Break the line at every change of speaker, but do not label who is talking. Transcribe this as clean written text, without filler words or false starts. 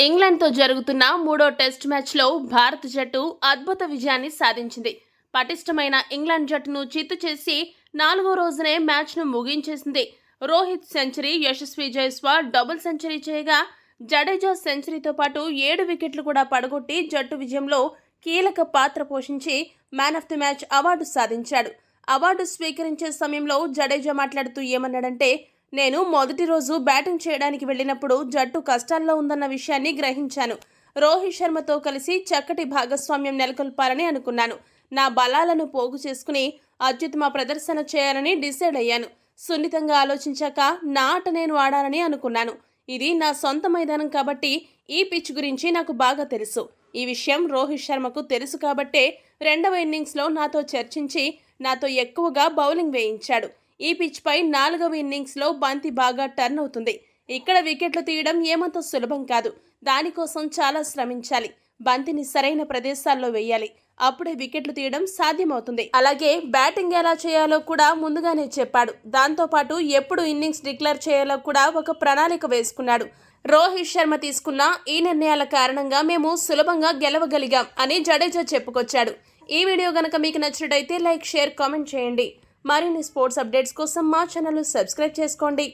ఇంగ్లాండ్తో జరుగుతున్న మూడో టెస్ట్ మ్యాచ్లో భారత జట్టు అద్భుత విజయాన్ని సాధించింది. పటిష్టమైన ఇంగ్లాండ్ జట్టును చిత్తు చేసి 4వ రోజునే మ్యాచ్ను ముగించేసింది. Rohit century, Yashasvi Jaiswal double century చేయగా జడేజా సెంచరీతో పాటు 7 వికెట్లు కూడా పడగొట్టి జట్టు విజయంలో కీలక పాత్ర పోషించి man of the match award సాధించాడు. అవార్డు స్వీకరించే సమయంలో జడేజా మాట్లాడుతూ ఏమన్నాడంటే, నేను మొదటి రోజు బ్యాటింగ్ చేయడానికి వెళ్ళినప్పుడు జట్టు కష్టాల్లో ఉందన్న విషయాన్ని గ్రహించాను. రోహిత్ శర్మతో కలిసి చక్కటి భాగస్వామ్యం నెలకొల్పాలని అనుకున్నాను. నా బలాలను పోగు చేసుకుని అత్యుత్తమ ప్రదర్శన చేయాలని డిసైడ్ అయ్యాను. సున్నితంగా ఆలోచించాక నా ఆట నేను ఆడాలని అనుకున్నాను. ఇది నా సొంత మైదానం కాబట్టి ఈ పిచ్ గురించి నాకు బాగా తెలుసు. ఈ విషయం రోహిత్ శర్మకు తెలుసు కాబట్టే 2వ ఇన్నింగ్స్లో నాతో చర్చించి నాతో ఎక్కువగా బౌలింగ్ వేయించాడు. ఈ పిచ్ పై 4వ ఇన్నింగ్స్లో బంతి బాగా టర్న్ అవుతుంది. ఇక్కడ వికెట్లు తీయడం ఏమంత సులభం కాదు. దానికోసం చాలా శ్రమించాలి. బంతిని సరైన ప్రదేశాల్లో వేయాలి. అప్పుడే వికెట్లు తీయడం సాధ్యమవుతుంది. అలాగే బ్యాటింగ్ ఎలా చేయాలో కూడా ముందుగానే చెప్పాడు. దాంతోపాటు ఎప్పుడు ఇన్నింగ్స్ డిక్లేర్ చేయాలో కూడా ఒక ప్రణాళిక వేసుకున్నాడు. రోహిత్ శర్మ తీసుకున్న ఈ నిర్ణయాల కారణంగా మేము సులభంగా గెలవగలిగాం అని జడేజా చెప్పుకొచ్చాడు. ఈ వీడియో గనక మీకు నచ్చినట్టయితే లైక్, షేర్, కామెంట్ చేయండి. మరిన్ని స్పోర్ట్స్ అప్డేట్స్ కోసం మా ఛానల్ సబ్స్క్రైబ్ చేసుకోండి.